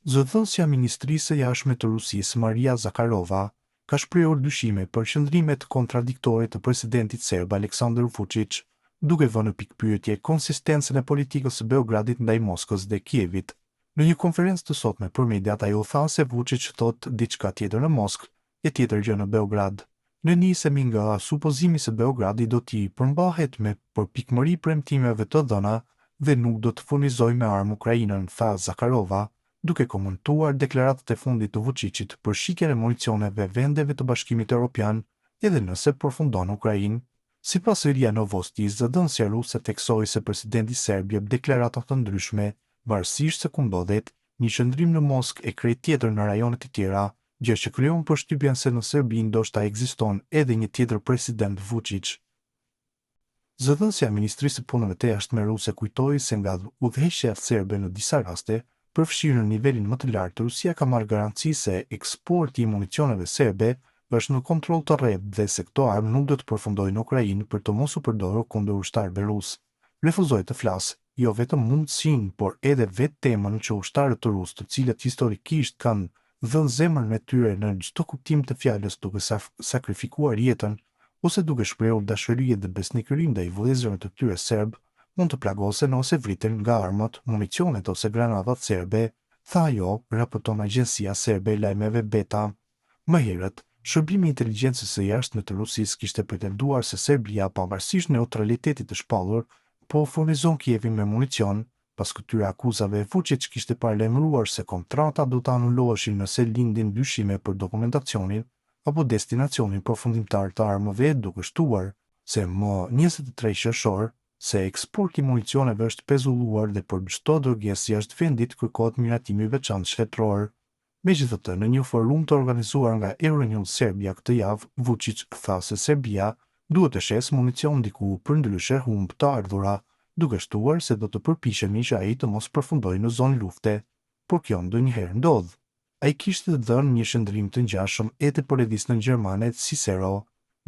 Zëdhënësja e Ministrisë së Jashtme të Rusisë, Maria Zakharova, ka shprehur dyshime për qëndrimet kontradiktore të presidentit serb Aleksandar Vučić, duke vënë në pikpyetje konsistencën e politikës së Beogradit ndaj Moskës dhe Kievit. Në një konferencë të sotme për mediat, ai u tha se Vučić thotë diçka tjetër në Moskë e tjetër gjë në Beograd. Në nisemi nga supozimi se Beogradi do t'i përmbahet me përpikmëri premtimeve të dhëna dhe nuk do të furnizojë me armë Ukrainën, tha Zakharova, duke komentuar deklaratat e fundit të Vučićit për shikjen e municioneve vendeve të Bashkimit Evropian edhe nëse përfundon Ukrainë. Sipas RIA Novosti, zëdhënësja ruse theksoi se presidenti serb jep deklarata të ndryshme, varësisht se ku ndodhet, një qëndrim në Moskë e krejt tjetër në rajonet e tjera, gjë që krijon përshtypjen se në Serbi ndoshta ekziston edhe një tjetër president Vučić. Zëdhënësja e Ministrisë së Punëve të Jashtme ruse kujtoi se nga udhëheqësja serbe në disa raste, përfshirë në nivelin më të lartë, Rusia ka marrë garanci se eksporti i municioneve serbe është në kontroll të rrethët dhe se këto armë nuk do të përfundojnë në Ukrainë për të mos u përdorur kundër ushtarëve rus. Refuzoi të flasë jo vetëm mundësinë, por edhe vetë temën që ushtarët të rusë, të cilët historikisht kanë dhënë zemrën e tyre në çdo kuptim të fjalës duke sakrifikuar jetën ose duke shprehur dashuri dhe besnikëri ndaj vëllezërve të tyre serb, mund të plagosen ose vriten nga armët, municionet ose granatat serbe, tha ajo, raporton agjencia serbe e lajmeve Beta. Më herët, Shërbimi i Inteligjencës së Jashtme të Rusisë kishte pretenduar se Serbia, pavarësisht neutralitetit të shpallur, po furnizon Kievin me municion. Pas këtyre akuzave, Vučić kishte paralajmëruar se kontrata do të anuloheshin nëse lindin dyshime për dokumentacionin apo destinacionin përfundimtar të armëve, duke shtuar se më 23 qershor se eksporti i municioneve është pezulluar dhe për çdo dërgesë jashtë vendit kërkohet miratimi i veçantë shtetëror. Megjithatë, në një forum të organizuar nga Euronews Serbia këtë javë, Vučić tha se Serbia duhet të shes municion diku përndryshe humb të ardhura, duke shtuar se do të përpiqemi që ai të mos përfundojë në zonë lufte, por kjo ndonjëherë ndodh. Ai kishte dhënë një shëndrim të ngjashëm edhe politisën gjermane Cicero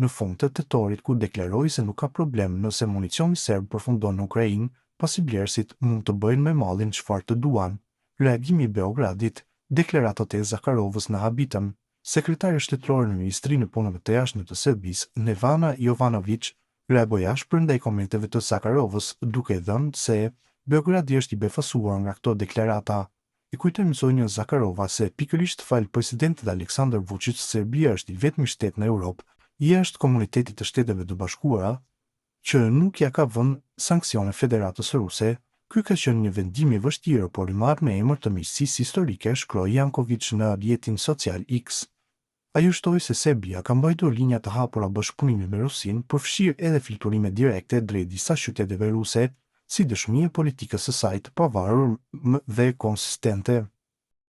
në fund të tetorit, ku deklaroi se nuk ka problem nëse municioni serb përfundon në Ukrainë, pasi blerësit mund të bëjnë me mallin çfarë të duan. Reagimi i Beogradit. Deklaratat e Zakharovës në Habitam, sekretare shtetërore në Ministrinë e Punëve të Jashtme të Serbisë, Nevana Jovanović, reagoi ashpër ndaj komenteve të Zakharovës, duke thënë se Beogradi është i befasuar nga këto deklarata. I kujtojmë zonjën Zakharova se pikërisht fal presidentit Aleksandar Vučić, Serbia është i vetmi shtet në Europë, jashtë Komunitetit të Shteteve të Bashkuara, që nuk ja ka vënë sanksione Federatës Ruse. Ky ka qenë një vendim i vështirë, por i marrë me emër të miqësisë historike, shkroi Janković në rrjetin social X. Ai shtoi se Serbia ka mbajtur linja të hapura bashkëpunimi me Rusinë, përfshirë edhe fluturime direkte drejt disa qyteteve ruse, si dëshmi e politikës së saj të pavarur dhe konsistente.